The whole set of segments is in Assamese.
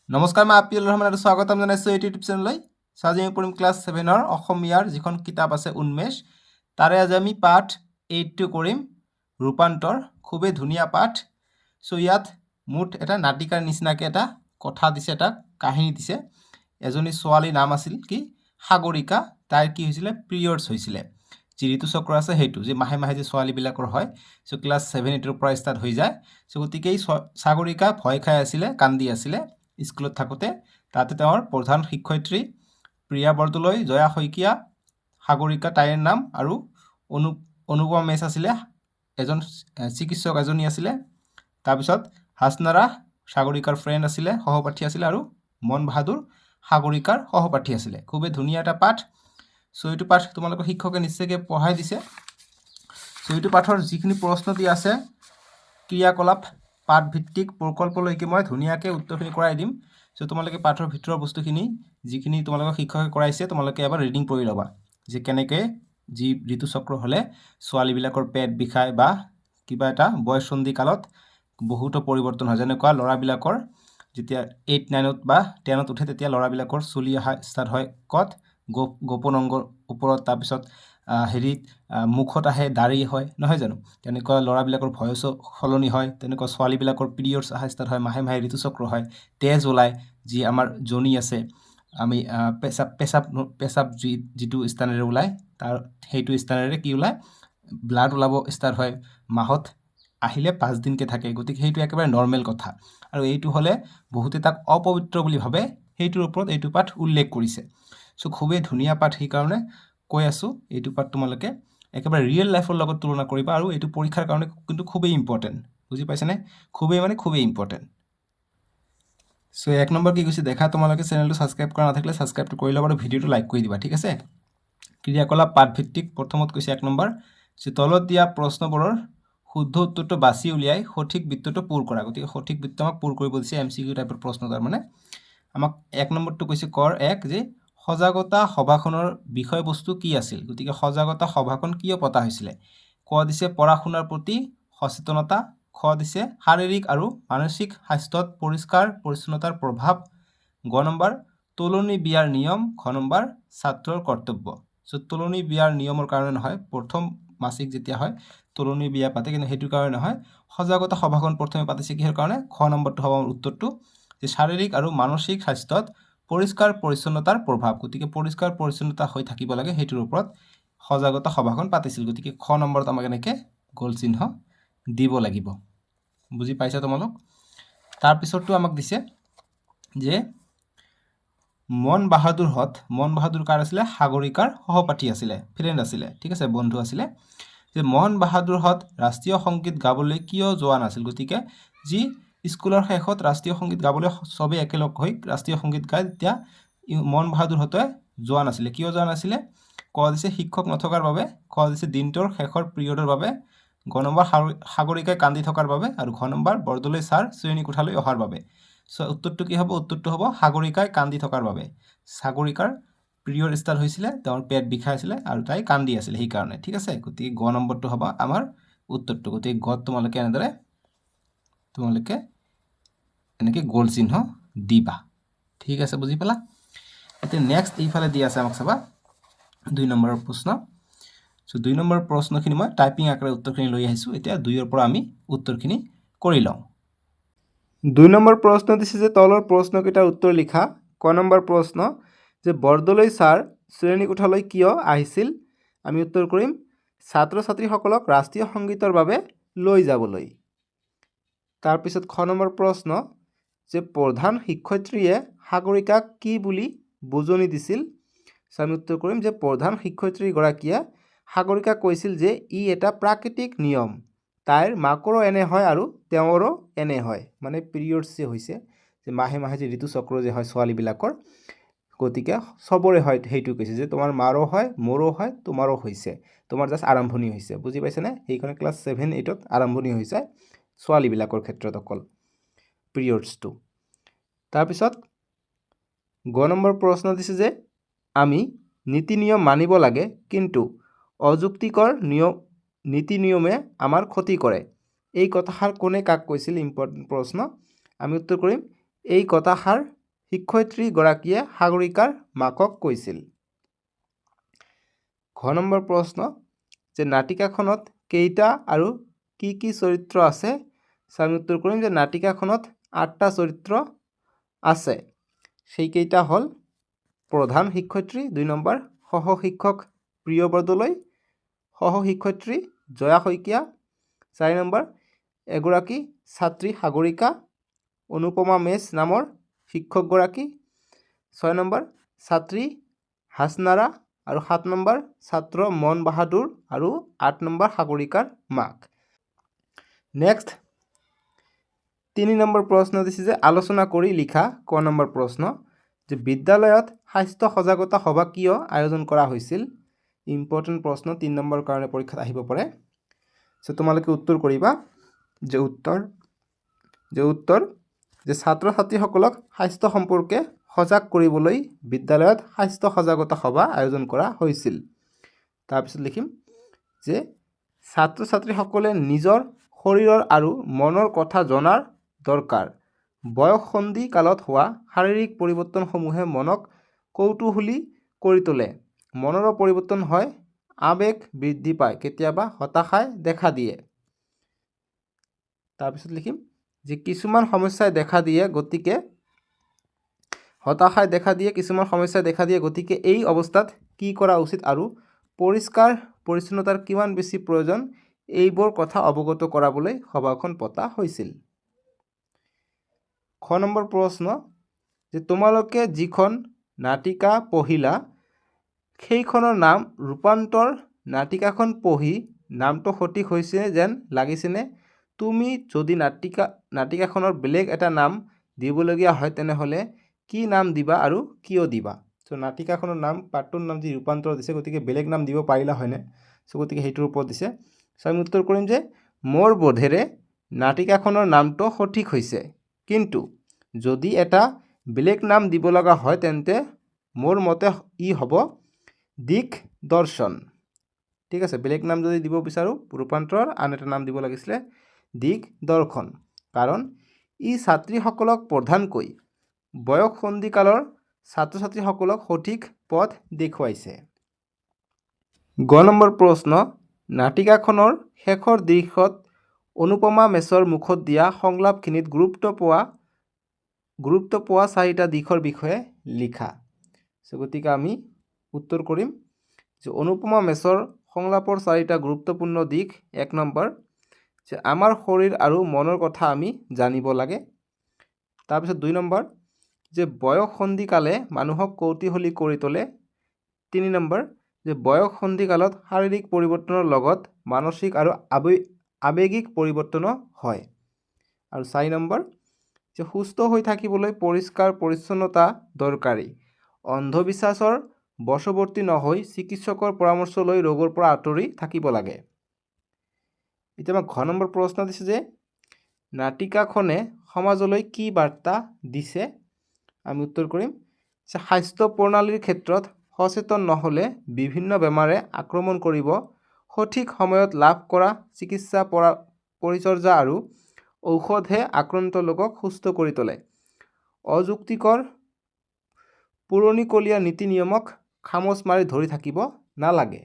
নমস্কাৰ, মই আপিল ৰহমান আৰু স্বাগতম জনাইছোঁ এই ইউটিউব চেনেললৈ। আজি আমি পঢ়িম ক্লাছ 7ৰ অসমীয়াৰ যিখন কিতাপ আছে উন্মেষ, তাৰে আজি আমি পাঠ 8টো কৰিম, ৰূপান্তৰ। খুবেই ধুনীয়া পাঠ। ইয়াত মুঠ এটা নাটিকাৰ নিচিনাকৈ এটা কথা দিছে, এটা কাহিনী দিছে। এজনী ছোৱালীৰ নাম আছিল কি সাগৰিকা। তাইৰ কি হৈছিলে, পিৰিয়ডছ হৈছিলে। যি ঋতুচক্ৰ আছে সেইটো, যে মাহে মাহে যে ছোৱালীবিলাকৰ হয়। ক্লাছ 7-8ৰ পৰা ষ্টাৰ্ট হৈ যায়। গতিকে এই সাগৰিকা ভয় খাই আছিলে, কান্দি আছিলে স্কুলত থাকোঁতে। তাতে তেওঁৰ প্ৰধান শিক্ষয়িত্ৰী প্ৰিয়া বৰদলৈ, জয়া শইকীয়া, সাগৰিকা তাইৰ নাম, আৰু অনুপমা মেছ আছিলে, এজন চিকিৎসক এজনী আছিলে। তাৰপিছত হাসনাৰা সাগৰিকাৰ ফ্ৰেণ্ড আছিলে, সহপাঠী আছিলে, আৰু মন বাহাদুৰ সাগৰিকাৰ সহপাঠী আছিলে। খুবেই ধুনীয়া এটা পাঠ। এইটো পাঠ তোমালোকৰ শিক্ষকে নিশ্চয়কৈ পঢ়াই দিছে। এইটো পাঠৰ যিখিনি প্ৰশ্ন দিয়া আছে, ক্ৰিয়াকলাপ পাঠভিত্তিক প্ৰকল্পলৈকে মই ধুনীয়াকৈ উত্তৰখিনি কৰাই দিম। তোমালোকে পাঠৰ ভিতৰৰ বস্তুখিনি যিখিনি তোমালোকক শিক্ষকে কৰাইছে, তোমালোকে এবাৰ ৰিডিং কৰি ল'বা, যে কেনেকৈ যি ঋতুচক্ৰ হ'লে ছোৱালীবিলাকৰ পেট বিষায় বা কিবা এটা বয়সন্ধি কালত বহুতো পৰিৱৰ্তন হয়। যেনেকুৱা ল'ৰাবিলাকৰ যেতিয়া 8-9 বা 10 উঠে, তেতিয়া ল'ৰাবিলাকৰ চুলি অহা ষ্টাৰ্ট হয় ক'ত, গোপন অংগৰ ওপৰত। তাৰপিছত হেৰিত মুখত আহে, দাঢ়ি হয়, নহয় জানো? তেনেকুৱা ল'ৰাবিলাকৰ ভয়চো সলনি হয়। তেনেকুৱা ছোৱালীবিলাকৰ পিৰিয়ডছ অহা ষ্টাৰ্ট হয়, মাহে মাহে ঋতুচক্ৰ হয়, তেজ ওলায়, যি আমাৰ জনি আছে, আমি পেচাব যিটো স্থানেৰে ওলায়, তাৰ সেইটো স্থানেৰে কি ওলায়, ব্লাড ওলাব ষ্টাৰ্ট হয়। মাহত আহিলে 5 দিনকৈ থাকে। গতিকে সেইটো একেবাৰে নৰ্মেল কথা। আৰু এইটো হ'লে বহুতে তাক অপবিত্ৰ বুলি ভাবে। সেইটোৰ ওপৰত এইটো পাঠ উল্লেখ কৰিছে। খুবেই ধুনীয়া পাঠ, সেইকাৰণে কৈ আছোঁ এইটো পাঠ তোমালোকে একেবাৰে ৰিয়েল লাইফৰ লগত তুলনা কৰিবা। আৰু এইটো পৰীক্ষাৰ কাৰণে কিন্তু খুবেই ইম্পৰ্টেণ্ট। বুজি পাইছানে? খুবেই ইম্পৰ্টেণ্ট। 1 নম্বৰ কি কৈছে দেখা, তোমালোকে চেনেলটো ছাবস্ক্ৰাইব কৰা নাথাকিলে ছাবস্ক্ৰাইবটো কৰি ল'বা আৰু ভিডিঅ'টো লাইক কৰি দিবা, ঠিক আছে? ক্ৰিয়াকলাপ পাঠভিত্তিক প্ৰথমত কৈছে 1 নম্বৰ, যে তলত দিয়া প্ৰশ্নবোৰৰ শুদ্ধ উত্তৰটো বাছি উলিয়াই সঠিক বৃত্তটো পূৰ কৰা। গতিকে সঠিক বৃত্ত আমাক পূৰ কৰিব দিছে, MCQ টাইপৰ প্ৰশ্ন। তাৰমানে আমাক 1 নম্বৰটো কৈছে কৰ 1, যে সজাগতা সভাখনৰ বিষয়বস্তু কি আছিল। গতিকে সজাগতা সভাখন কিয় পতা হৈছিলে। ক দিছে পঢ়া শুনাৰ প্ৰতি সচেতনতা। খ দিছে শাৰীৰিক আৰু মানসিক স্বাস্থ্যত পৰিষ্কাৰ পৰিচ্ছন্নতাৰ প্ৰভাৱ। গ নম্বৰ তোলনি বিয়াৰ নিয়ম। ঘ নম্বৰ ছাত্ৰৰ কৰ্তব্য। তোলনি বিয়াৰ নিয়মৰ কাৰণে নহয়, প্ৰথম মাসিক যেতিয়া হয় তোলনি বিয়া পাতে, কিন্তু সেইটোৰ কাৰণে নহয়। সজাগতা সভাখন প্ৰথমে পাতিছে কিহৰ কাৰণে। খ নম্বৰটো হ'ব আমাৰ উত্তৰটো, যে শাৰীৰিক আৰু মানসিক স্বাস্থ্যত পৰিষ্কাৰ পৰিচ্ছন্নতাৰ প্ৰভাৱ। গতিকে পৰিষ্কাৰ পৰিচ্ছন্নতা হৈ থাকিব লাগে, সেইটোৰ ওপৰত সজাগতা সভাখন পাতিছিল। গতিকে খ নম্বৰত আমাক এনেকৈ গোল চিহ্ন দিব লাগিব। বুজি পাইছা তোমালোক? তাৰপিছতটো আমাক দিছে যে মন বাহাদুৰ কাৰ আছিলে, সাগৰিকাৰ সহপাঠী আছিলে, ফ্ৰেণ্ড আছিলে, ঠিক আছে, বন্ধু আছিলে। যে মন বাহাদুৰহঁত ৰাষ্ট্ৰীয় সংগীত গাবলৈ কিয় যোৱা নাছিল। গতিকে যি স্কুলৰ শেষত ৰাষ্ট্ৰীয় সংগীত গাবলৈ চবেই একেলগ হৈ ৰাষ্ট্ৰীয় সংগীত গায়, তেতিয়া মন বাহাদুৰহঁতে যোৱা নাছিলে। কিয় যোৱা নাছিলে। ক দিছে শিক্ষক নথকাৰ বাবে। খ দিছে দিনটোৰ শেষৰ পিৰিয়ডৰ বাবে। গ নম্বৰ সাগৰিকাই কান্দি থকাৰ বাবে। আৰু ঘ নম্বৰ বৰদলৈ ছাৰ শ্ৰেণী কোঠালৈ অহাৰ বাবে। উত্তৰটো কি হ'ব, উত্তৰটো হ'ব সাগৰিকাই কান্দি থকাৰ বাবে। সাগৰিকাৰ পিৰিয়ড ষ্টাৰ্ট হৈছিলে, তেওঁৰ পেট বিষাই আছিলে আৰু তাই কান্দি আছিলে সেইকাৰণে, ঠিক আছে। গতিকে গ নম্বৰটো হ'ব আমাৰ উত্তৰটো। গতিকে গত তোমালোকে এনেকৈ গোল চিহ্ন দিবা, ঠিক আছে, বুজি পালা? এতিয়া নেক্সট এইফালে দি আছে আমাক, চাবা 2 নম্বৰৰ প্ৰশ্ন। 2 নম্বৰ প্ৰশ্নখিনি মই টাইপিং আকাৰে উত্তৰখিনি লৈ আহিছোঁ। এতিয়া 2ৰ পৰা আমি উত্তৰখিনি কৰি লওঁ। 2 নম্বৰ প্ৰশ্ন দিছে যে তলৰ প্ৰশ্নকেইটাৰ উত্তৰ লিখা। ক নম্বৰ প্ৰশ্ন, যে বৰদলৈ ছাৰ শ্ৰেণীকোঠালৈ কিয় আহিছিল। আমি উত্তৰ কৰিম ছাত্ৰ ছাত্ৰীসকলক ৰাষ্ট্ৰীয় সংগীতৰ বাবে লৈ যাবলৈ। তাৰপিছত খ নম্বৰ প্ৰশ্ন, যে প্ৰধান শিক্ষয়িত্ৰীয়ে সাগৰিকাক কি বুলি বুজনি দিছিল। আমি উত্তৰ কৰিম যে প্ৰধান শিক্ষয়িত্ৰীগৰাকীয়ে সাগৰিকাক কৈছিল যে ই এটা প্ৰাকৃতিক নিয়ম, তাইৰ মাকৰো এনে হয় আৰু তেওঁৰো এনে হয়। মানে পিৰিয়ডছ যে হৈছে, যে মাহে মাহে যে ঋতুচক্ৰ যে হয় ছোৱালীবিলাকৰ, গতিকে চবৰে হয় সেইটো কৈছে, যে তোমাৰ মাৰো হয়, মোৰো হয়, তোমাৰো হৈছে, তোমাৰ জাষ্ট আৰম্ভণি হৈছে। বুজি পাইছেনে? সেইকাৰণে ক্লাছ 7-8ত আৰম্ভণি হৈছে ছোৱালীবিলাকৰ ক্ষেত্ৰত অকল পিৰিয়ডছটো। তাৰপিছত গ নম্বৰ প্ৰশ্ন দিছে যে আমি নীতি নিয়ম মানিব লাগে, কিন্তু অযুক্তিকৰ নীতি নিয়মে আমাৰ ক্ষতি কৰে। এই কথাষাৰ কোনে কাক কৈছিল। ইম্পৰ্টেণ্ট প্ৰশ্ন। আমি উত্তৰ কৰিম এই কথাষাৰ শিক্ষয়িত্ৰীগৰাকীয়ে সাগৰিকাৰ মাকক কৈছিল? ঘ নম্বৰ প্ৰশ্ন যে নাটিকাখনত কেইটা আৰু কি কি চৰিত্ৰ আছে? আমি উত্তৰ কৰিম যে নাটিকাখনত 8টা চৰিত্ৰ আছে। সেইকেইটা হ'ল প্ৰধান শিক্ষয়িত্ৰী, 2 নম্বৰ সহ শিক্ষক প্ৰিয় বৰদলৈ, সহ শিক্ষয়িত্ৰী জয়া শইকীয়া, 4 নম্বৰ এগৰাকী ছাত্ৰী সাগৰিকা, অনুপমা মেছ নামৰ শিক্ষকগৰাকী, 6 নম্বৰ ছাত্ৰী হাসনাৰা আৰু 7 নম্বৰ ছাত্ৰ মন বাহাদুৰ আৰু 8 নম্বৰ সাগৰিকাৰ মাক। নেক্সট 3 নম্বৰ প্ৰশ্ন দিছে যে আলোচনা কৰি লিখা। ক নম্বৰ প্ৰশ্ন যে বিদ্যালয়ত স্বাস্থ্য সজাগতা সভা কিয় আয়োজন কৰা হৈছিল? ইম্পৰ্টেণ্ট প্ৰশ্ন 3 নম্বৰ কাৰণে পৰীক্ষাত আহিব পাৰে। সো তোমালোকে উত্তৰ কৰিবা যে উত্তৰ যে ছাত্ৰ ছাত্ৰীসকলক স্বাস্থ্য সম্পৰ্কে সজাগ কৰিবলৈ বিদ্যালয়ত স্বাস্থ্য সজাগতা সভা আয়োজন কৰা হৈছিল। তাৰপিছত লিখিম যে ছাত্ৰ ছাত্ৰীসকলে নিজৰ শৰীৰৰ আৰু মনৰ কথা জনাৰ দৰকাৰ। বয়সন্ধি কালত হোৱা শাৰীৰিক পৰিৱৰ্তনসমূহে মনক কৌতূহলী কৰি তোলে। মনৰো পৰিৱৰ্তন হয়, আৱেগ বৃদ্ধি পায়, কেতিয়াবা হতাশাই দেখা দিয়ে। তাৰপিছত লিখিম যে কিছুমান সমস্যাই দেখা দিয়ে, গতিকে হতাশাই দেখা দিয়ে, কিছুমান সমস্যাই দেখা দিয়ে, গতিকে এই অৱস্থাত কি কৰা উচিত আৰু পৰিষ্কাৰ পৰিচ্ছন্নতাৰ কিমান বেছি প্ৰয়োজন, এইবোৰ কথা অৱগত কৰাবলৈ সভাখন পতা হৈছিল। খ নম্বৰ প্ৰশ্ন যে তোমালোকে যিখন নাটিকা পঢ়িলা সেইখনৰ নাম ৰূপান্তৰ। নাটিকাখন পঢ়ি নামটো সঠিক হৈছে যেন লাগিছেনে? তুমি যদি নাটিকাখনৰ বেলেগ এটা নাম দিবলগীয়া হয় তেনেহ'লে কি নাম দিবা আৰু কিয় দিবা? চ' নাটিকাখনৰ নাম পাঠটোৰ নাম যি ৰূপান্তৰ দিছে, গতিকে বেলেগ নাম দিব পাৰিলা হয়নে? চ' গতিকে সেইটোৰ ওপৰত দিছে। চ' আমি উত্তৰ কৰিম যে মোৰ বোধেৰে নাটিকাখনৰ নামটো সঠিক হৈছে, কিন্তু যদি এটা বেলেগ নাম দিব লগা হয় তেন্তে মোৰ মতে ই হ'ব দিগদৰ্শন। ঠিক আছে, বেলেগ নাম যদি দিব বিচাৰোঁ ৰূপান্তৰ, আন এটা নাম দিব লাগিছিলে দিগদৰ্শন, কাৰণ ই ছাত্ৰীসকলক প্ৰধানকৈ বয়সন্ধিকালৰ ছাত্ৰ ছাত্ৰীসকলক সঠিক পথ দেখুৱাইছে। গ নম্বৰ প্ৰশ্ন নাটিকাখনৰ শেষৰ দৃশ্যত অনুপমা মেছৰ মুখত দিয়া সংলাপখিনিত গুৰুত্ব পোৱা 4টা দিশৰ বিষয়ে লিখা। গতিকে আমি উত্তৰ কৰিম যে অনুপমা মেছৰ সংলাপৰ 4টা গুৰুত্বপূৰ্ণ দিশ। 1 নম্বৰ যে আমাৰ শৰীৰ আৰু মনৰ কথা আমি জানিব লাগে। তাৰপিছত 2 নম্বৰ যে বয়সন্ধিকালে মানুহক কৌতূহলী কৰি তোলে। 3 নম্বৰ যে বয়সন্ধিকালত শাৰীৰিক পৰিৱৰ্তনৰ লগত মানসিক আৰু আৱেগিক পৰিৱৰ্তনো হয়। আৰু 4 নম্বৰ যে সুস্থ হৈ থাকিবলৈ পৰিষ্কাৰ পৰিচ্ছন্নতা দৰকাৰী। অন্ধবিশ্বাসৰ বশৱৰ্তী নহৈ চিকিৎসকৰ পৰামৰ্শ লৈ ৰোগৰ পৰা আঁতৰি থাকিব লাগে। এতিয়া আমাক ঘ নম্বৰ প্ৰশ্ন দিছে যে নাটিকাখনে সমাজলৈ কি বাৰ্তা দিছে? আমি উত্তৰ কৰিম যে স্বাস্থ্য প্ৰণালীৰ ক্ষেত্ৰত সচেতন নহ'লে বিভিন্ন বেমাৰে আক্ৰমণ কৰিব। সঠিক সময়ত লাভ কৰা চিকিৎসা পৰিচৰ্যা আৰু ঔষধে আক্ৰান্ত লোকক সুস্থ কৰি তোলে। অযুক্তিকৰ পুৰণিকলীয়া নীতি নিয়মক খামোচ মাৰি ধৰি থাকিব নালাগে।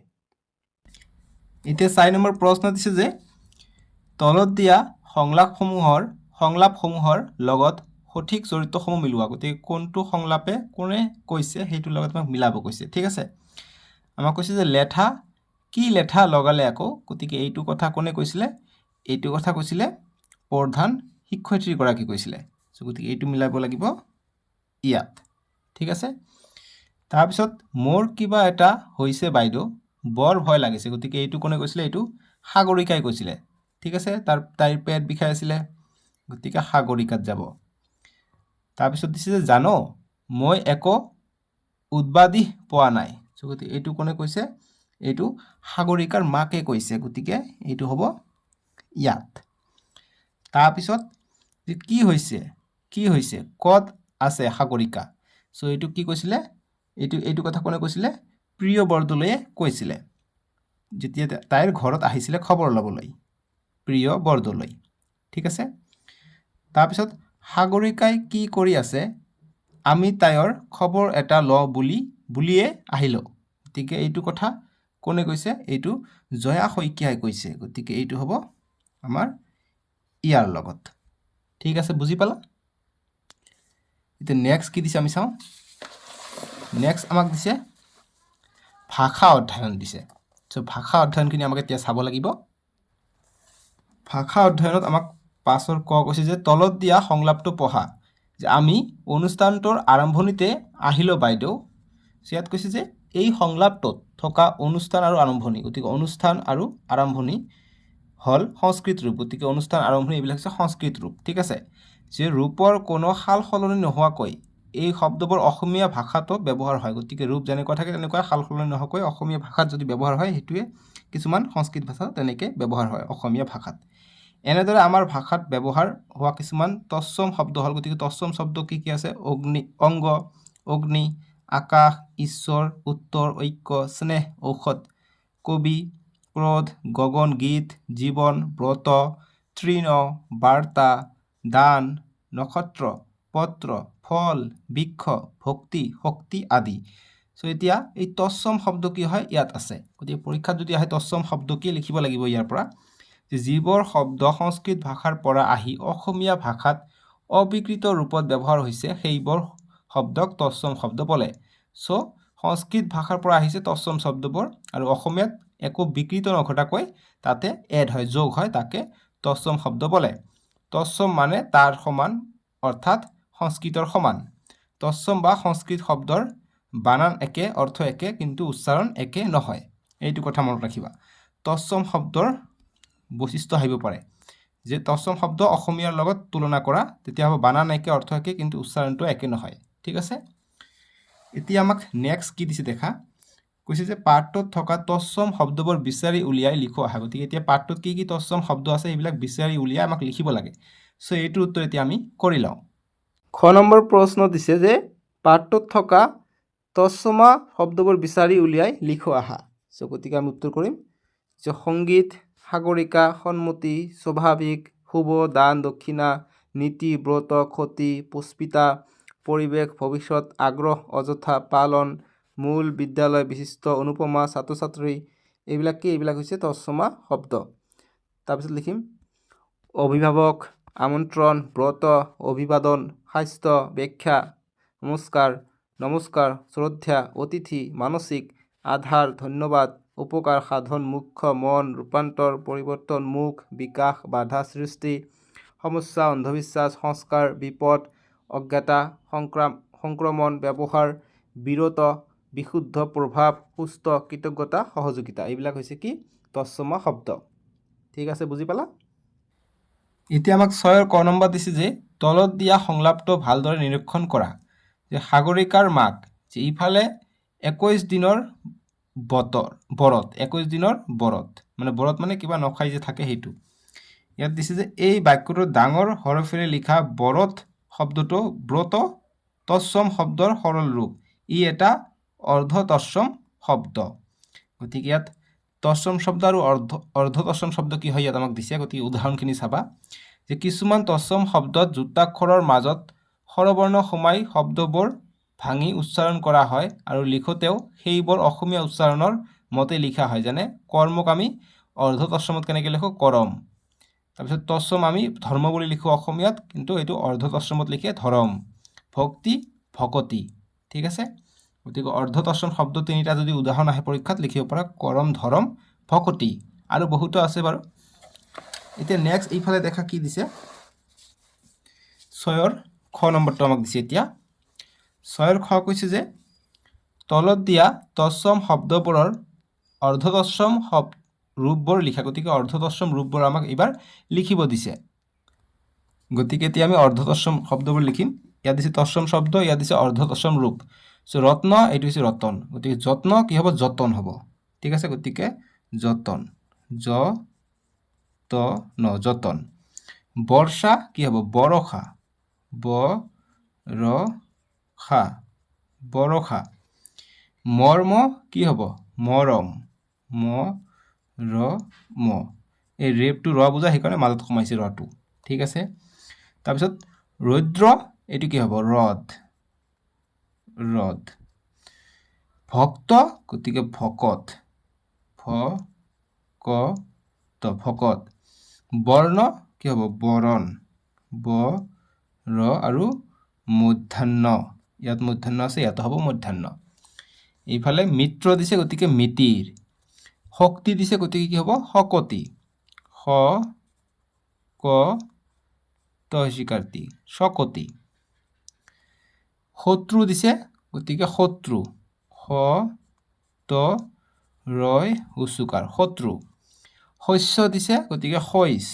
এতিয়া 4 নম্বৰ প্ৰশ্ন দিছে যে তলত দিয়া সংলাপসমূহৰ লগত সঠিক চৰিত্ৰসমূহ মিলোৱা। গতিকে কোনটো সংলাপে কোনে কৈছে সেইটোৰ লগত আমাক মিলাব কৈছে। ঠিক আছে, আমাক কৈছে যে লেঠা কি লেঠা লগালে আকৌ। গতিকে এইটো কথা কোনে কৈছিলে? এইটো কথা কৈছিলে প্ৰধান শিক্ষয়িত্ৰীগৰাকী কৈছিলে। গতিকে এইটো মিলাব লাগিব ইয়াত। ঠিক আছে, তাৰপিছত মোৰ কিবা এটা হৈছে বাইদেউ, বৰ ভয় লাগিছে। গতিকে এইটো কোনে কৈছিলে? এইটো সাগৰিকাই কৈছিলে। ঠিক আছে, তাইৰ পেট বিষাই আছিলে, গতিকে সাগৰিকাত যাব। তাৰপিছত দিছে যে জানো মই একো উৎবাদী পোৱা নাই। গতিকে এইটো কোনে কৈছে? এইটো সাগৰিকাৰ মাকে কৈছে। গতিকে এইটো হ'ব ইয়াত। তাৰপিছত কি হৈছে ক'ত আছে সাগৰিকা? চ' এইটো কি কৈছিলে? এইটো কথা কোনে কৈছিলে? প্ৰিয় বৰদলৈয়ে কৈছিলে, যেতিয়া তাইৰ ঘৰত আহিছিলে খবৰ ল'বলৈ, প্ৰিয় বৰদলৈ। ঠিক আছে, তাৰপিছত সাগৰিকাই কি কৰি আছে? আমি তাইৰ খবৰ এটা লওঁ বুলিয়ে আহিলোঁ। গতিকে এইটো কথা কোনে কৈছে? এইটো জয়া শইকীয়াই কৈছে। গতিকে এইটো হ'ব আমাৰ ইয়াৰ লগত। ঠিক আছে, বুজি পালা? এতিয়া নেক্সট কি দিছে আমি চাওঁ। নেক্সট আমাক দিছে ভাষা অধ্যয়ন দিছে। চ' ভাষা অধ্যয়নখিনি আমাক এতিয়া চাব লাগিব। ভাষা অধ্যয়নত আমাক পাছৰ কৈছে যে তলত দিয়া সংলাপটো পঢ়া। যে আমি অনুষ্ঠানটোৰ আৰম্ভণিতে আহিলোঁ বাইদেউ। ইয়াত কৈছে যে এই সংলাপটোত থকা অনুষ্ঠান আৰু আৰম্ভণি, গতিকে অনুষ্ঠান আৰু আৰম্ভণি হ'ল সংস্কৃত ৰূপ। গতিকে অনুষ্ঠান আৰম্ভণি এইবিলাক হৈছে সংস্কৃত ৰূপ। ঠিক আছে, যে ৰূপৰ কোনো সাল সলনি নোহোৱাকৈ এই শব্দবোৰ অসমীয়া ভাষাতো ব্যৱহাৰ হয়। গতিকে ৰূপ যেনেকুৱা থাকে তেনেকুৱা সাল সলনি নোহোৱাকৈ অসমীয়া ভাষাত যদি ব্যৱহাৰ হয়, সেইটোৱে কিছুমান সংস্কৃত ভাষা তেনেকৈ ব্যৱহাৰ হয় অসমীয়া ভাষাত। এনেদৰে আমাৰ ভাষাত ব্যৱহাৰ হোৱা কিছুমান তৎসম শব্দ হ'ল। গতিকে তৎসম শব্দ কি কি আছে? অংগ, অগ্নি, আকাশ, ঈশ্বৰ, উত্তৰ, ঐক্য, স্নেহ, ঔষধ, কবি, ক্ৰোধ, গগন, গীত, জীৱন, ব্ৰত, তৃণ, বাৰ্তা, দান, নক্ষত্ৰ, পত্ৰ, ফল, বৃক্ষ, ভক্তি, শক্তি আদি। চ' এতিয়া এই তৎসম শব্দ কি হয়? ইয়াত আছে। গতিকে পৰীক্ষাত যদি আহে তৎসম শব্দ কি লিখিব লাগিব ইয়াৰ পৰা, যে যিবোৰ শব্দ সংস্কৃত ভাষাৰ পৰা আহি অসমীয়া ভাষাত অবিকৃত ৰূপত ব্যৱহাৰ হৈছে সেইবোৰ শব্দক তৎসম শব্দ বোলে। চ' সংস্কৃত ভাষাৰ পৰা আহিছে তৎসম শব্দবোৰ আৰু অসমীয়াত একো বিকৃত নঘটাকৈ তাতে এড হয়, যোগ হয়, তাকে তৎসম শব্দ বোলে। তৎসম মানে তাৰ সমান, অৰ্থাৎ সংস্কৃতৰ সমান। তৎসম বা সংস্কৃত শব্দৰ বানান একে, অৰ্থ একে, কিন্তু উচ্চাৰণ একে নহয়। এইটো কথা মনত ৰাখিবা। তৎসম শব্দৰ বৈশিষ্ট্য আহিব পাৰে যে তৎসম শব্দ অসমীয়াৰ লগত তুলনা কৰা, তেতিয়া হ'ব বানান একে, অৰ্থ একে, কিন্তু উচ্চাৰণটো একে নহয়। ঠিক আছে, এতিয়া আমাক নেক্সট কি দিছে দেখা। কৈছে যে পাঠটোত থকা তৎসম শব্দবোৰ বিচাৰি উলিয়াই লিখো আহা। গতিকে এতিয়া পাঠটোত কি কি তৎসম শব্দ আছে এইবিলাক বিচাৰি উলিয়াই আমাক লিখিব লাগে। চ' এইটোৰ উত্তৰ এতিয়া আমি কৰি লওঁ। খ নম্বৰ প্ৰশ্ন দিছে যে পাঠটোত থকা তৎসমা শব্দবোৰ বিচাৰি উলিয়াই লিখো আহা। চ' গতিকে আমি উত্তৰ কৰিম যে সংগীত, সাগৰিকা, সন্মতি, স্বাভাৱিক, শুভ, দান, দক্ষিণা, নীতি, ব্ৰত, ক্ষতি, পুষ্পিতা, পৰিৱেশ, ভৱিষ্যত, আগ্ৰহ, অযথা, পালন, মূল, বিদ্যালয়, বিশিষ্ট, অনুপমা, ছাত্ৰ ছাত্ৰী, এইবিলাক কি? এইবিলাক হৈছে তৎসমা শব্দ। তাৰপিছত লিখিম অভিভাৱক, আমন্ত্ৰণ, ব্ৰত, অভিবাদন, স্বাস্থ্য, ব্যাখ্যা, নমস্কাৰ, শ্ৰদ্ধা, অতিথি, মানসিক, আধাৰ, ধন্যবাদ, উপকাৰ, সাধন, মুখ্য, মন, ৰূপান্তৰ, পৰিৱৰ্তন, মুখ, বিকাশ, বাধা সৃষ্টি, সমস্যা, অন্ধবিশ্বাস, সংস্কাৰ, বিপদ, অজ্ঞতা, সংক্ৰমণ, ব্যৱহাৰ, বিৰত, বিশুদ্ধ, প্ৰভাৱ, সুস্থ, কৃতজ্ঞতা, সহযোগিতা, এইবিলাক হৈছে কি? তৎসমা শব্দ। ঠিক আছে, বুজি পালা? এতিয়া আমাক 6ৰ ক নম্বৰ দিছে যে তলত দিয়া সংলাপটো ভালদৰে নিৰীক্ষণ কৰা। যে সাগৰিকাৰ মাক, যে ইফালে 21 দিনৰ বৰত, 21 দিনৰ বৰত, মানে বৰত মানে কিবা নখাই যে থাকে সেইটো। ইয়াত দিছে যে এই বাক্যটোৰ ডাঙৰ হৰফেৰে লিখা বৰত শব্দটো ব্ৰত তৎসম শব্দৰ সৰল ৰূপ। ই এটা অৰ্ধ তৎসম শব্দ। গতিকে ইয়াত তৎসম শব্দ আৰু অৰ্ধ তৎসম শব্দ কি হয় ইয়াত আমাক দিছে। গতিকে উদাহৰণখিনি চাবা যে কিছুমান তৎসম শব্দত যুক্তাক্ষৰৰ মাজত স্বৰবৰ্ণ সোমাই শব্দবোৰ ভাঙি উচ্চাৰণ কৰা হয় আৰু লিখোতেও সেইবোৰ অসমীয়া উচ্চাৰণৰ মতে লিখা হয়। যেনে কৰ্মক আমি অৰ্ধ তৎসমত কেনেকৈ লিখোঁ? কৰম। তাৰপিছত তৎসম আমি ধৰ্ম বুলি লিখোঁ অসমীয়াত, কিন্তু এইটো অৰ্ধ তৎসমত লিখে ধৰম। ভক্তি, ভকতি। ঠিক আছে, গতিকে অৰ্ধ তৎসম শব্দ তিনিটা যদি উদাহৰণ আহে পৰীক্ষাত লিখিব পৰা কৰম, ধৰম, ভকতি, আৰু বহুতো আছে বাৰু। এতিয়া নেক্সট এইফালে দেখা কি দিছে, 6ৰ খ নম্বৰটো আমাক দিছে। এতিয়া 6ৰ খ কৈছে যে তলত দিয়া তৎসম শব্দবোৰৰ অৰ্ধ তৎসম ৰূপবোৰ লিখা। গতিকে অৰ্ধ তৎসম ৰূপবোৰ আমাক এইবাৰ লিখিব দিছে। গতিকে এতিয়া আমি অৰ্ধ তৎসম শব্দবোৰ লিখিম। ইয়াত দিছে তৎসম শব্দ, ইয়াত দিছে অৰ্ধ তৎসম ৰূপ। চ' ৰত্ন, এইটো হৈছে ৰতন। গতিকে যত্ন কি হ'ব? যতন হ'ব। ঠিক আছে, গতিকে যতন, যতন। বৰ্ষা কি হ'ব? বৰষা, বৰষা। মৰ্ম কি হ'ব? মৰম, মৰম। এই ৰেপটো ৰ বুজা, সেইকাৰণে মাজত সোমাইছে ৰটো। ঠিক আছে, তাৰপিছত ৰৌদ্ৰ, এইটো কি হ'ব? ৰদ, ৰদ ভক্ত গতিকে ভকত ভকত বৰ্ণ কি হ'ব বৰণ আৰু মধ্যাহ্ন ইয়াত মধ্যাহ্ন আছে ইয়াত হ'ব মধ্যাহ্ন এইফালে মিত্ৰ দিছে গতিকে মিতিৰ শক্তি দিছে গতিকে কি হ'ব শকতি শিকাৰ্থী শকতি শত্ৰু দিছে গতিকে শত্ৰু উচুকাৰ শত্ৰু শস্য দিছে গতিকে শইচ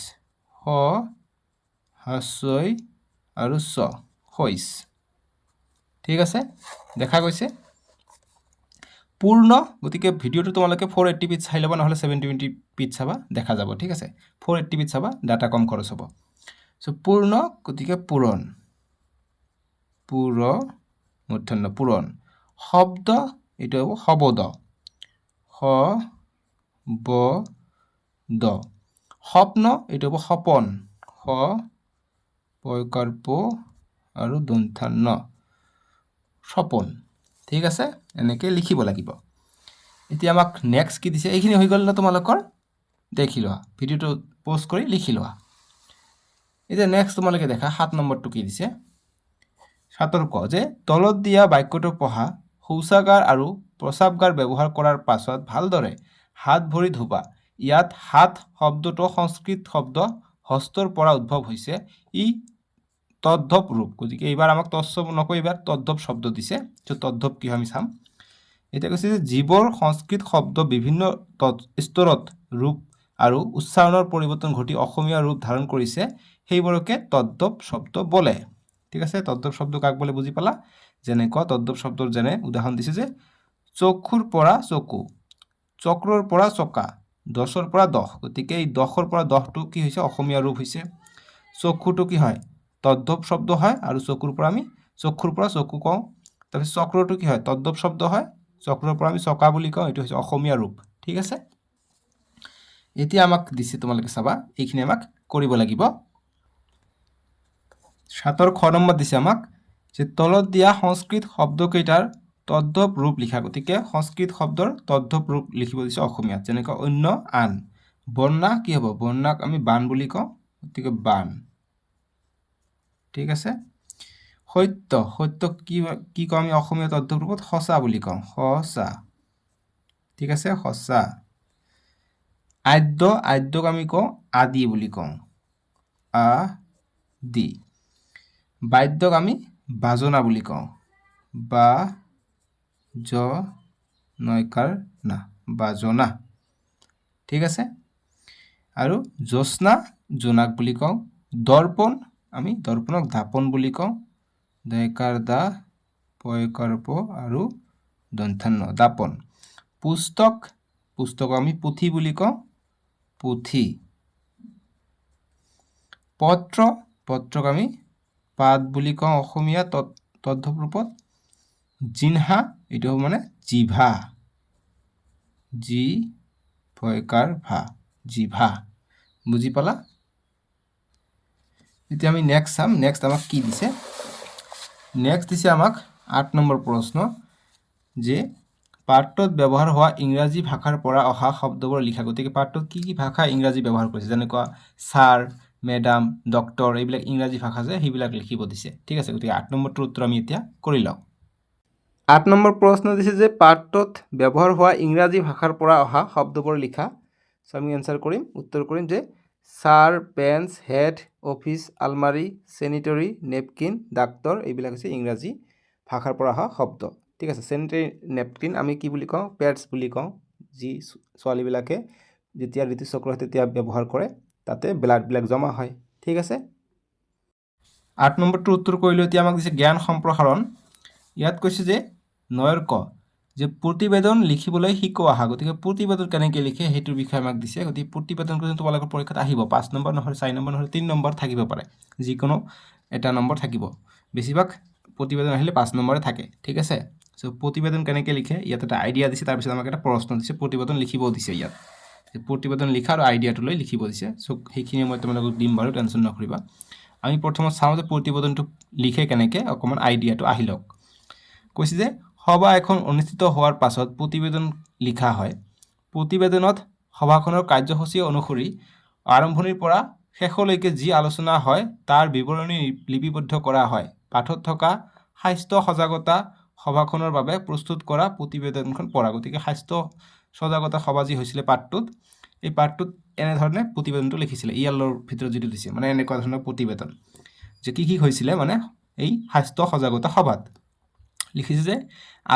আৰু শইচ ঠিক আছে দেখা গৈছে পূৰ্ণ গতিকে ভিডিঅ'টো তোমালোকে 480p চাই ল'বা নহ'লে 720p চাবা দেখা যাব ঠিক আছে 480p চাবা ডাটা কম খৰচ হ'ব চ' পূৰ্ণ গতিকে পূৰণ মধ্যাহ্ন পূৰণ শব্দ এইটো হ'ব শব্দ স্বপ্ন এইটো হ'ব সপন আৰু দন্থান্ন সপন ঠিক আছে এনেকৈ লিখিব লাগিব এতিয়া আমাক নেক্সট কি দিছে এইখিনি হৈ গ'ল না তোমালোকৰ দেখি লোৱা ভিডিঅ'টো পজ কৰি লিখি লোৱা এতিয়া নেক্সট তোমালোকে দেখা 7 নম্বৰটো কি দিছে 7ৰ ক যে তলত দিয়া বাক্যটো পঢ়া শৌচাগাৰ আৰু প্ৰস্ৰাৱগাৰ ব্যৱহাৰ কৰাৰ পাছত ভালদৰে হাত ভৰি ধুবা ইয়াত হাত শব্দটো সংস্কৃত শব্দ হস্তৰ পৰা উদ্ভৱ হৈছে ই তদ্ধৱ ৰূপ গতিকে এইবাৰ আমাক তৎসৱ নকৈ এইবাৰ তদ্ধৱ শব্দ দিছে তদ্ধৱ কি আমি চাম এতিয়া কৈছে যে জীৱৰ সংস্কৃত শব্দ বিভিন্ন স্তৰত ৰূপ আৰু উচ্চাৰণৰ পৰিৱৰ্তন ঘটি অসমীয়া ৰূপ ধাৰণ কৰিছে সেইবোৰকে তদ্ধৱ শব্দ বোলে ঠিক আছে তদ্ধৱ শব্দ কাক বোলে বুজি পালা যেনেকুৱা তদ্ধৱ শব্দৰ যেনে উদাহৰণ দিছে যে চক্ষুৰ পৰা চকু চক্ৰৰ পৰা চকা 10ৰ পৰা 10 গতিকে এই 10ৰ পৰা 10টো কি হৈছে অসমীয়া ৰূপ হৈছে চক্ষুটো কি হয় তদ্ধৱ শব্দ হয় আৰু চকুৰ পৰা আমি চক্ষুৰ পৰা চকু কওঁ তাৰপিছত চক্ৰটো কি হয় তদ্ধৱ শব্দ হয় চক্ৰৰ পৰা আমি চকা বুলি কওঁ এইটো হৈছে অসমীয়া ৰূপ ঠিক আছে এতিয়া আমাক দিছে তোমালোকে চাবা এইখিনি আমাক কৰিব লাগিব 7ৰ খ নম্বৰ দিছে আমাক যে তলত দিয়া সংস্কৃত শব্দকেইটাৰ তদ্ধৱ ৰূপ লিখা গতিকে সংস্কৃত শব্দৰ তদ্ধৱ ৰূপ লিখিব দিছে অসমীয়াত যেনেকৈ অন্য আন বৰ্ণা কি হ'ব বৰ্ণাক আমি বান বুলি কওঁ গতিকে বান ঠিক আছে সত্য কি কওঁ আমি অসমীয়া তদ্ধৱ ৰূপত সঁচা বুলি কওঁ সঁচা ঠিক আছে সঁচা আদ্যক আমি কওঁ আদি বুলি কওঁ আদি বাদ্যক আমি বাজনা বুলি কওঁ বাজনা ঠিক আছে আৰু জ্যোৎস্না জোনাক বুলি কওঁ দৰ্পণ আমি দৰ্পণক দাপন বুলি কওঁ দা আৰু দন্থান্ন দাপন পুস্তক আমি পুথি বুলি কওঁ পুথি পত্ৰক আমি পাত বুলি কওঁ অসমীয়া তদ্ধৱ ৰূপত জিহ্বা এইটো হ'ব মানে জিভা জিভা বুজি পালা এতিয়া আমি নেক্সট চাম নেক্সট আমাক কি দিছে নেক্সট দিছে আমাক 8 নম্বৰ প্ৰশ্ন যে পাঠটোত ব্যৱহাৰ হোৱা ইংৰাজী ভাষাৰ পৰা অহা শব্দবোৰ লিখা গতিকে পাঠটোত কি ভাষা ইংৰাজী ব্যৱহাৰ কৰিছে যেনেকুৱা ছাৰ মেডাম ডক্টৰ এইবিলাক ইংৰাজী ভাষা যে সেইবিলাক লিখিব দিছে ঠিক আছে গতিকে 8 নম্বৰটোৰ উত্তৰ আমি এতিয়া কৰি লওঁ 8 নম্বৰ প্ৰশ্ন দিছে যে পাঠটোত ব্যৱহাৰ হোৱা ইংৰাজী ভাষাৰ পৰা অহা শব্দবোৰ লিখা সো আমি এনসাৰ কৰিম উত্তৰ কৰিম যে ছাৰ বেঞ্চ হেড অফিচ আলমাৰী চেনিটৰী নেপকিন ডাক্তৰ এইবিলাক হৈছে ইংৰাজী ভাষাৰ পৰা অহা শব্দ ঠিক আছে চেনিটৰী নেপকিন আমি কি বুলি কওঁ পেডছ বুলি কওঁ যি ছোৱালীবিলাকে যেতিয়া ঋতুচক্ৰ হয় তেতিয়া ব্যৱহাৰ কৰে তাতে ব্লাডবিলাক জমা হয় ঠিক আছে 8 নম্বৰটো উত্তৰ কৰিলোঁ এতিয়া আমাক দিছে জ্ঞান সম্প্ৰসাৰণ ইয়াত কৈছে যে 9ৰ ক যে প্ৰতিবেদন লিখিবলৈ শিকোৱা আহা গতিকে প্ৰতিবেদন কেনেকৈ লিখে সেইটোৰ বিষয়ে আমাক দিছে গতিকে প্ৰতিবেদন কিন্তু তোমালোকৰ পৰীক্ষাত আহিব 5 নম্বৰ নহ'লে 4 নম্বৰ নহ'লে 3 নম্বৰ থাকিব পাৰে যিকোনো এটা নম্বৰ থাকিব বেছিভাগ প্ৰতিবেদন আহিলে 5 নম্বৰে থাকে ঠিক আছে সো প্ৰতিবেদন কেনেকৈ লিখে ইয়াত এটা আইডিয়া দিছে তাৰপিছত আমাক এটা প্ৰশ্ন দিছে প্ৰতিবেদন লিখিব দিছে ইয়াত প্ৰতিবেদন লিখা আৰু আইডিয়াটো লৈ লিখিব দিছে সো সেইখিনি মই তোমালোকক দিম বাৰু টেনশ্যন নকৰিবা আমি প্ৰথমত চাওঁ যে প্ৰতিবেদনটো লিখে কেনেকৈ অকণমান আইডিয়াটো আহি লওক কৈছে যে সভা এখন অনুষ্ঠিত হোৱাৰ পাছত প্ৰতিবেদন লিখা হয়। প্ৰতিবেদনত সভাখনৰ কাৰ্যসূচী অনুসৰি আৰম্ভণিৰ পৰা শেষলৈকে যি আলোচনা হয় তাৰ বিৱৰণী লিপিবদ্ধ কৰা হয়। পাঠত থকা স্বাস্থ্য সজাগতা সভাখনৰ বাবে প্ৰস্তুত কৰা প্ৰতিবেদনখন পঢ়া। গতিকে স্বাস্থ্য সজাগতা সভা যি হৈছিলে পাঠটোত, এই পাঠটোত এনেধৰণে প্ৰতিবেদনটো লিখিছিলে। ইয়াৰ ভিতৰত যিটো দিছে মানে এনেকুৱা ধৰণৰ প্ৰতিবেদন যে কি হৈছিলে মানে এই স্বাস্থ্য সজাগতা সভাত লিখিছে যে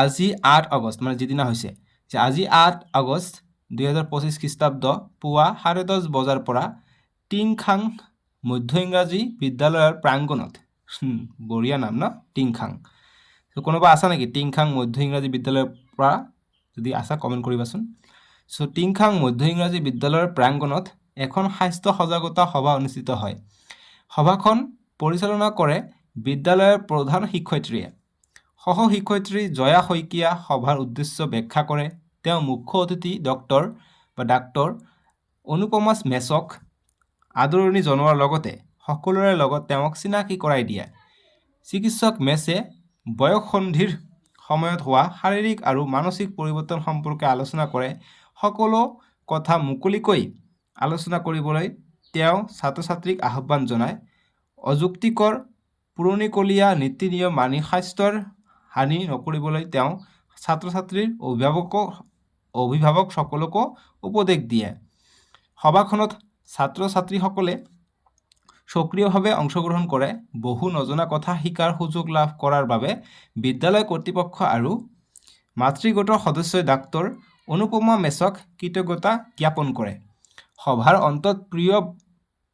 আজি 8 আগষ্ট মানে যিদিনা হৈছে যে আজি 8 আগষ্ট 2025 খ্ৰীষ্টাব্দ পুৱা 10:30 বজাৰ পৰা টিংখাং মধ্য ইংৰাজী বিদ্যালয়ৰ প্ৰাংগণত, বঢ়িয়া নাম ন, টিংখাং। কোনোবা আছা নেকি টিংখাং মধ্য ইংৰাজী বিদ্যালয়ৰ পৰা? যদি আছা কমেণ্ট কৰিবাচোন। টিংখাং মধ্য ইংৰাজী বিদ্যালয়ৰ প্ৰাংগণত এখন স্বাস্থ্য সজাগতা সভা অনুষ্ঠিত হয়। সভাখন পৰিচালনা কৰে বিদ্যালয়ৰ প্ৰধান শিক্ষয়িত্ৰীয়ে। সহ শিক্ষয়িত্ৰী জয়া শইকীয়া সভাৰ উদ্দেশ্য ব্যাখ্যা কৰে। তেওঁ মুখ্য অতিথি ডাক্তৰ অনুপমা মেছক আদৰণি জনোৱাৰ লগতে সকলোৰে লগত তেওঁক চিনাকি কৰাই দিয়ে। চিকিৎসক মেছে বয়সন্ধিৰ সময়ত হোৱা শাৰীৰিক আৰু মানসিক পৰিৱৰ্তন সম্পৰ্কে আলোচনা কৰে। সকলো কথা মুকলিকৈ আলোচনা কৰিবলৈ তেওঁ ছাত্ৰ ছাত্ৰীক আহ্বান জনায়। অযুক্তিকৰ পুৰণিকলীয়া নীতি নিয়ম মানি স্বাস্থ্যৰ হানি নকৰিবলৈ তেওঁ ছাত্ৰ ছাত্ৰীৰ অভিভাৱক সকলকো উপদেশ দিয়ে। সভাখনত ছাত্ৰ ছাত্ৰীসকলে সক্ৰিয়ভাৱে অংশগ্ৰহণ কৰে। বহু নজনা কথা শিকাৰ সুযোগ লাভ কৰাৰ বাবে বিদ্যালয় কৰ্তৃপক্ষ আৰু মাতৃগোটৰ সদস্যই ডাক্তৰ অনুপমা মেছক কৃতজ্ঞতা জ্ঞাপন কৰে। সভাৰ অন্তত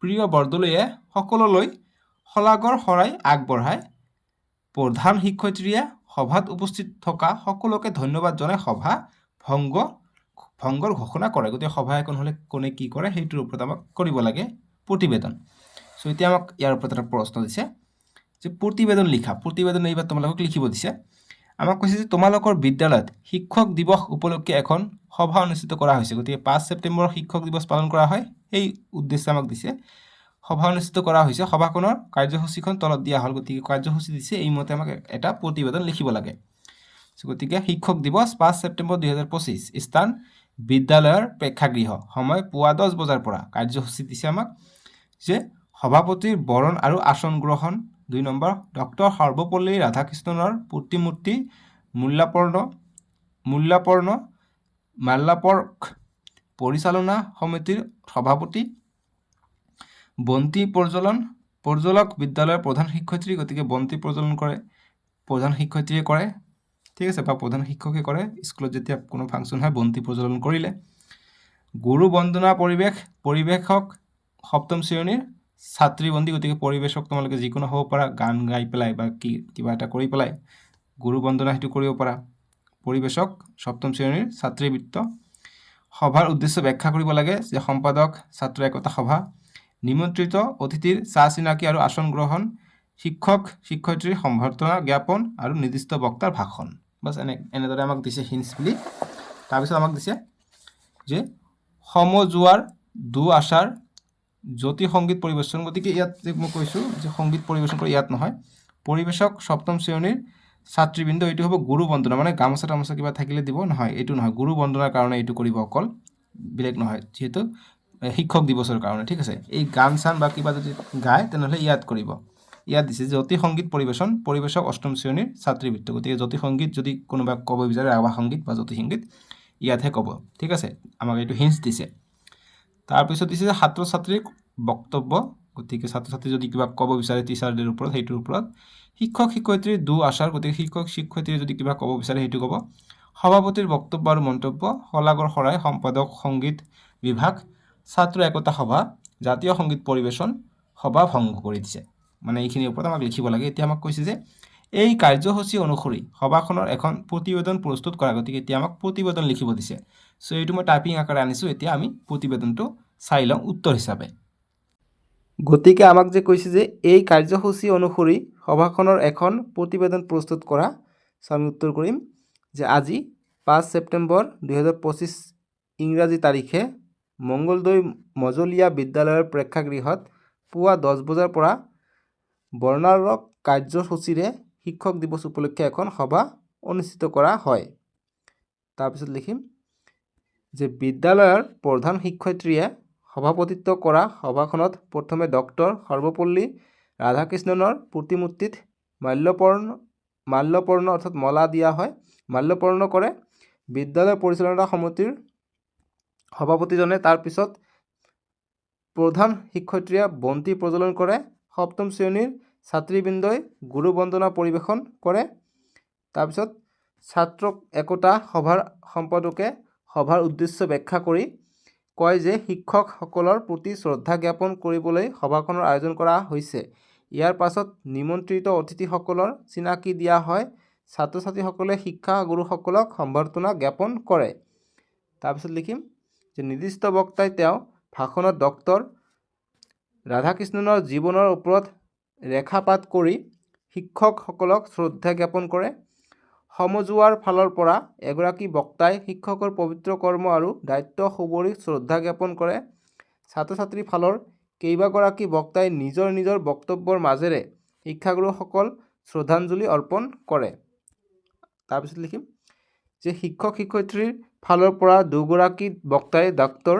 প্ৰিয় বৰদলৈয়ে সকলোলৈ শলাগৰ শৰাই আগবঢ়ায়। প্ৰধান শিক্ষয়িত্ৰীয়ে সভাত উপস্থিত থকা সকলোকে ধন্যবাদ জনাই সভা ভংগৰ ঘোষণা কৰে। গতিকে সভা এখন হ'লে কোনে কি কৰে সেইটোৰ ওপৰত আমাক কৰিব লাগে প্ৰতিবেদন। এতিয়া আমাক ইয়াৰ ওপৰত এটা প্ৰশ্ন দিছে যে প্ৰতিবেদন লিখা। প্ৰতিবেদন এইবাৰ তোমালোকক লিখিব দিছে। আমাক কৈছে যে তোমালোকৰ বিদ্যালয়ত শিক্ষক দিৱস উপলক্ষে এখন সভা অনুষ্ঠিত কৰা হৈছে। গতিকে 5 ছেপ্টেম্বৰ শিক্ষক দিৱস পালন কৰা হয়, সেই উদ্দেশ্যে আমাক দিছে সভা অনুষ্ঠিত কৰা হৈছে। সভাখনৰ কাৰ্যসূচীখন তলত দিয়া হ'ল। গতিকে কাৰ্যসূচী দিছে, এইমতে আমাক এটা প্ৰতিবেদন লিখিব লাগে। গতিকে শিক্ষক দিৱস 5 ছেপ্টেম্বৰ 2025, স্থান বিদ্যালয়ৰ প্ৰেক্ষাগৃহ, সময় পুৱা 10 বজাৰ পৰা। কাৰ্যসূচী দিছে আমাক যে সভাপতিৰ বৰণ আৰু আসন গ্ৰহণ। 2 নম্বৰ, ডক্টৰ সৰ্বপল্লী ৰাধাকৃষ্ণনৰ প্ৰতিমূৰ্তি মাল্যাৰ্পণ পৰিচালনা সমিতিৰ সভাপতি। বন্তি প্ৰজ্বলক বিদ্যালয়ৰ প্ৰধান শিক্ষয়িত্ৰী। গতিকে বন্তি প্ৰজ্বলন কৰে প্ৰধান শিক্ষয়িত্ৰীয়ে কৰে, ঠিক আছে, বা প্ৰধান শিক্ষকে কৰে। স্কুলত যেতিয়া কোনো ফাংচন হয় বন্তি প্ৰজ্বলন কৰিলে। গুৰু বন্দনা পৰিৱেশক 7ম শ্ৰেণীৰ ছাত্ৰীবন্দী। গতিকে পৰিৱেশক তোমালোকে যিকোনো হ'ব পাৰা, গান গাই পেলাই বা কিবা এটা কৰি পেলাই গুৰু বন্দনা সেইটো কৰিব পাৰা। পৰিৱেশক 7ম শ্ৰেণীৰ ছাত্ৰীবৃত্ত। সভাৰ উদ্দেশ্য ব্যাখ্যা কৰিব লাগে যে সম্পাদক ছাত্ৰ একতা সভা, নিমন্ত্ৰিত অতিথিৰ চাহ চিনাকি আৰু আসন গ্ৰহণ, শিক্ষক শিক্ষয়িত্ৰীৰ সম্বৰ্ধনা জ্ঞাপন আৰু নিৰ্দিষ্ট বক্তাৰ ভাষণ। বাছ এনেদৰে আমাক দিছে হিন্টছ বুলি। তাৰপিছত আমাক দিছে যে সমজুৱাৰ আচাৰ জ্যোতি সংগীত পৰিৱেশন। গতিকে ইয়াত যে মই কৈছোঁ যে সংগীত পৰিৱেশন কৰে, ইয়াত নহয়। পৰিৱেশক 7ম শ্ৰেণীৰ ছাত্ৰীবৃন্দ, এইটো হ'ব গুৰু বন্দনা, মানে গামোচা টামোচা কিবা থাকিলে দিব, নহয় এইটো নহয়। গুৰু বন্দনাৰ কাৰণে এইটো কৰিব, অকল বেলেগ নহয়, যিহেতু শিক্ষক দিৱসৰ কাৰণে, ঠিক আছে। এই গান চান বা কিবা যদি গায় তেনেহ'লে ইয়াত কৰিব। ইয়াত দিছে জ্যোতি সংগীত পৰিৱেশক 8ম শ্ৰেণীৰ ছাত্ৰীবৃত্ত। গতিকে জ্যোতি সংগীত যদি কোনোবা ক'ব বিচাৰে, ৰাভা সংগীত বা জ্যোতি সংগীত, ইয়াতহে ক'ব, ঠিক আছে। আমাক এইটো হিন্টছ দিছে। তাৰপিছত দিছে যে ছাত্ৰ ছাত্ৰীৰ বক্তব্য। গতিকে ছাত্ৰ ছাত্ৰী যদি কিবা ক'ব বিচাৰে টিচাৰ ডেৰ ওপৰত, সেইটোৰ ওপৰত। শিক্ষক শিক্ষয়িত্ৰীৰ আচাৰ। গতিকে শিক্ষক শিক্ষয়িত্ৰীয়ে যদি কিবা ক'ব বিচাৰে সেইটো ক'ব। সভাপতিৰ বক্তব্য আৰু মন্তব্য। শলাগৰ শৰাই সম্পাদক সংগীত বিভাগ। ছাত্ৰ একতা সভা, জাতীয় সংগীত পৰিৱেশন। সভা ভংগ কৰি দিছে, মানে এইখিনিৰ ওপৰত আমাক লিখিব লাগে। এতিয়া আমাক কৈছে যে এই কাৰ্যসূচী অনুসৰি সভাখনৰ এখন প্ৰতিবেদন প্ৰস্তুত কৰা। গতিকে এতিয়া আমাক প্ৰতিবেদন লিখিব দিছে। এইটো মই টাইপিং আকাৰে আনিছোঁ। এতিয়া আমি প্ৰতিবেদনটো চাই লওঁ উত্তৰ হিচাপে। গতিকে আমাক যে কৈছে যে এই কাৰ্যসূচী অনুসৰি সভাখনৰ এখন প্ৰতিবেদন প্ৰস্তুত কৰা। আমি উত্তৰ কৰিম যে আজি 5 ছেপ্টেম্বৰ 2025 ইংৰাজী তাৰিখে মংগলদৈ মজলীয়া বিদ্যালয়ৰ প্ৰেক্ষাগৃহত পুৱা 10 বজাৰ পৰা বৰ্ণাঢ্য কাৰ্যসূচীৰে শিক্ষক দিৱস উপলক্ষে এখন সভা অনুষ্ঠিত কৰা হয়। তাৰপিছত লিখিম যে বিদ্যালয়ৰ প্ৰধান শিক্ষয়িত্ৰীয়ে সভাপতিত্ব কৰা সভাখনত প্ৰথমে ডক্টৰ সৰ্বপল্লী ৰাধাকৃষ্ণনৰ প্ৰতিমূৰ্তিত মাল্যপৰ্ণ অৰ্থাৎ মলা দিয়া হয়, মাল্যপৰ্ণ কৰে। বিদ্যালয় পৰিচালনা সমিতিৰ সভাপতিজনে তাৰপিছত প্ৰধান শিক্ষয়িত্ৰীয়ে বন্তি প্ৰজ্বলন কৰে। সপ্তম শ্ৰেণীৰ ছাত্ৰীবৃন্দই গুৰু বন্দনা পৰিৱেশন কৰে। তাৰপিছত ছাত্ৰ একতা সভাৰ সম্পাদকে সভাৰ উদ্দেশ্য ব্যাখ্যা কৰি কয় যে শিক্ষকসকলৰ প্ৰতি শ্ৰদ্ধা জ্ঞাপন কৰিবলৈ সভাখনৰ আয়োজন কৰা হৈছে। ইয়াৰ পাছত নিমন্ত্ৰিত অতিথিসকলৰ চিনাকি দিয়া হয়। ছাত্ৰ ছাত্ৰীসকলে শিক্ষাগুৰুসকলক সম্বৰ্ধনা জ্ঞাপন কৰে। তাৰপিছত লিখিম যে নিৰ্দিষ্ট বক্তাই তেওঁ ভাষণত ডক্টৰ ৰাধাকৃষ্ণনৰ জীৱনৰ ওপৰত ৰেখাপাত কৰি শিক্ষকসকলক শ্ৰদ্ধা জ্ঞাপন কৰে। সমজুৱাৰ ফালৰ পৰা এগৰাকী বক্তাই শিক্ষকৰ পবিত্ৰ কৰ্ম আৰু দায়িত্ব সুবৰি শ্ৰদ্ধা জ্ঞাপন কৰে। ছাত্ৰ ছাত্ৰীৰ ফালৰ কেইবাগৰাকী বক্তাই নিজৰ নিজৰ বক্তব্যৰ মাজেৰে শিক্ষাগুৰুসকল শ্ৰদ্ধাঞ্জলি অৰ্পণ কৰে। তাৰপিছত লিখিম যে শিক্ষক শিক্ষয়িত্ৰীৰ ফালৰ পৰা দুগৰাকী বক্তাই ডক্টৰ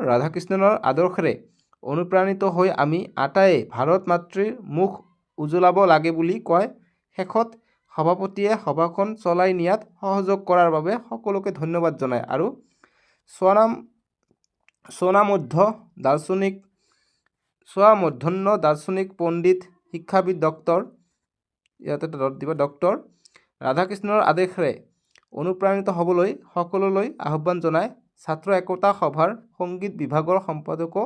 ৰাধাকৃষ্ণনৰ আদৰ্শৰে অনুপ্ৰাণিত হৈ আমি আটাইয়ে ভাৰত মাতৃৰ মুখ উজ্বলাব লাগে বুলি কয়। শেষত সভাপতিয়ে সভাখন চলাই নিয়াত সহযোগ কৰাৰ বাবে সকলোকে ধন্যবাদ জনায় আৰু স্বনামধন্য দাৰ্শনিক পণ্ডিত শিক্ষাবিদ ডক্টৰ ৰাধাকৃষ্ণনৰ আদেশেৰে অনুপ্ৰাণিত হ'বলৈ সকলোলৈ আহ্বান জনায়। ছাত্ৰ একতা সভাৰ সংগীত বিভাগৰ সম্পাদকো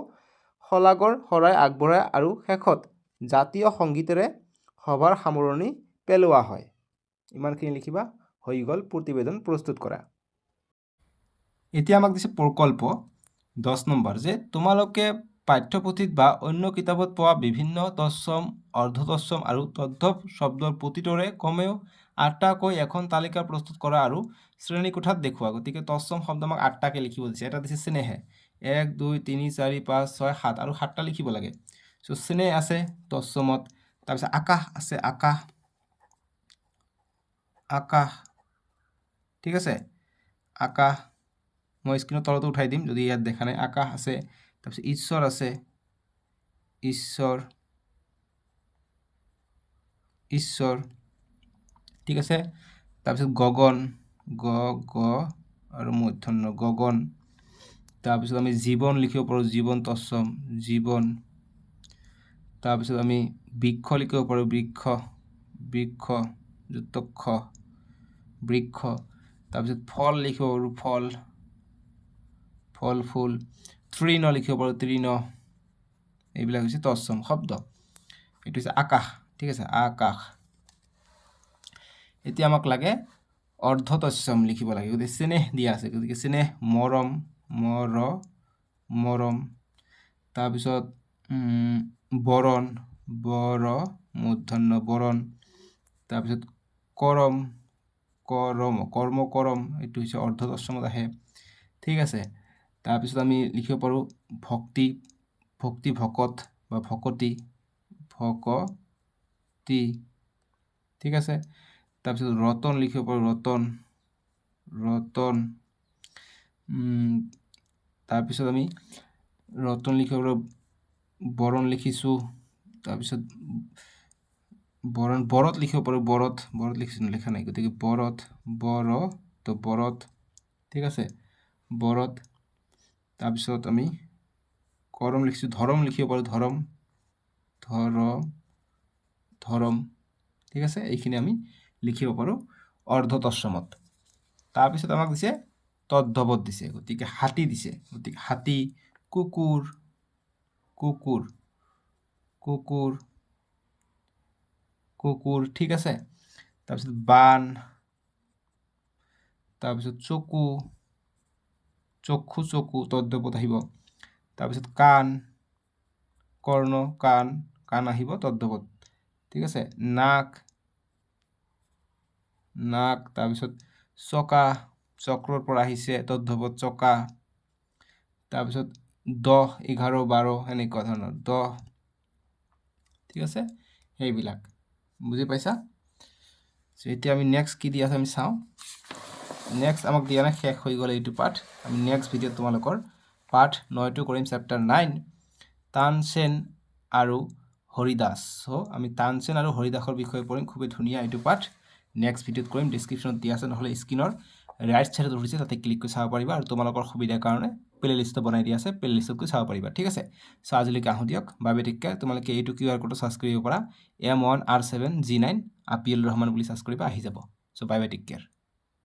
শলাগৰ শৰাই আগবঢ়ায় আৰু শেষত জাতীয় সংগীতেৰে সভাৰ সামৰণি পেলোৱা হয়। ইমানখিনি লিখিবা। হৈ গ'ল প্ৰতিবেদন প্ৰস্তুত কৰা। এতিয়া আমাক দিছে প্ৰকল্প 10 নম্বৰ যে তোমালোকে পাঠ্যপুথিত বা অন্য কিতাপত পোৱা বিভিন্ন তৎসম, অৰ্ধতৎসম আৰু তদ্ভৱ শব্দৰ প্ৰতিটোৰে কমেও 8টাকৈ এখন তালিকা প্ৰস্তুত কৰা আৰু শ্ৰেণীকোঠাত দেখুওৱা। গতিকে তৎসম শব্দ আমাক 8টাকৈ লিখিব দিছে। এটা দিছে স্নেহে, 1 2 3 4 5 6 7 আৰু 7টা লিখিব লাগে। চ' স্নেহ আছে তৎসমত। তাৰপিছত আকাশ আছে, আকাশ, ঠিক আছে, আকাশ মই স্ক্ৰীনৰ তলতো উঠাই দিম যদি ইয়াত দেখা নাই। আকাশ আছে। তাৰপিছত ঈশ্বৰ আছে, ঈশ্বৰ, ঠিক আছে। তাৰপিছত গগন, গ আৰু মূৰ্ধন্য গগন। তাৰপিছত আমি জীৱন লিখিব পাৰোঁ, জীৱন তৎসম, জীৱন। তাৰপিছত আমি বৃক্ষ লিখিব পাৰোঁ, বৃক্ষ যুক্ত খ, বৃক্ষ। তাৰপিছত ফল লিখিব পাৰোঁ, ফল ফুল। তৃণ লিখিব পাৰোঁ, তৃণ। এইবিলাক হৈছে তৎসম শব্দ। এইটো হৈছে আকাশ, ঠিক আছে, আকাশ। এতিয়া আমাক লাগে অৰ্ধতৎসম লিখিব লাগে। গতিকে স্নেহ দিয়া আছে, গতিকে স্নেহ মৰম। তাৰপিছত বৰণ, মূৰ্ধন্য বৰণ। তাৰপিছত কৰম, এইটো হৈছে অৰ্ধতৎসমত আহে, ঠিক আছে। তাৰপিছত আমি লিখিব পাৰোঁ ভক্তি, ভকত বা ভকতি, ঠিক আছে। তাৰপিছত ৰতন লিখিব পাৰোঁ, ৰতন। তাৰপিছত আমি ৰতন লিখিব পাৰোঁ, বৰণ লিখিছোঁ। তাৰপিছত বৰত লিখিব পাৰোঁ, বৰত লিখিছোঁ, লিখা নাই, গতিকে বৰত, ঠিক আছে, বৰত। তাৰপিছত আমি কৰম লিখিছোঁ, ধৰম লিখিব পাৰোঁ, ধৰম, ঠিক আছে। এইখিনি আমি লিখিব পাৰোঁ অৰ্ধতৎসমত। তাৰপিছত আমাক দিছে তদ্ভৱত দিছে, গতিকে হাতী দিছে। গতিকে হাতী, কুকুৰ, ঠিক আছে। তাৰপিছত বান, তাৰপিছত চকু তদ্ভৱত আহিব। তাৰপিছত কাণ, কৰ্ণ, কাণ আহিব তদ্ভৱত, ঠিক আছে। নাক, তাৰপিছত চকা, চক্ৰৰ পৰা আহিছে তদ্ভৱত চকা। তাৰপিছত 10 11 12 এনেকুৱা ধৰণৰ 10, ঠিক আছে। সেইবিলাক বুজি পাইছা? সো এতিয়া আমি নেক্সট কি দি আছে আমি চাওঁ নেক্সট আমাক দিয়া নাই শেষ হৈ গ'ল এইটো পাঠ আমি নেক্সট ভিডিঅ'ত তোমালোকৰ পাঠ 9টো কৰিম চেপ্টাৰ 9 তানসেন আৰু হৰিদাস সো আমি তানসেন আৰু হৰিদাসৰ বিষয়ে পঢ়িম খুবেই ধুনীয়া এইটো পাঠ নেক্সট ভিডিঅ'ত কৰিম ডিসক্ৰিপশনত দিয়া আছে নহলে স্ক্ৰিনৰ ৰাইট সাইডত উঠিছে তাতে ক্লিক কৰি চাব পাৰিবা আৰু তোমালোকৰ সুবিধাৰ কাৰণে প্লেলিষ্ট বনাই দিয়া আছে প্লেলিষ্টত গৈ চাব পাৰিবা ঠিক আছে সো আজিলৈকে আহো দিয়ক বাবে টেক কেয়াৰ তোমালোকে এইটো কিউআৰ কোড সাৰ্চ কৰিব পাৰা M1R7G9 আপিল ৰহমান বুলি সাৰ্চ কৰিবা আহি যাব so bye bye take care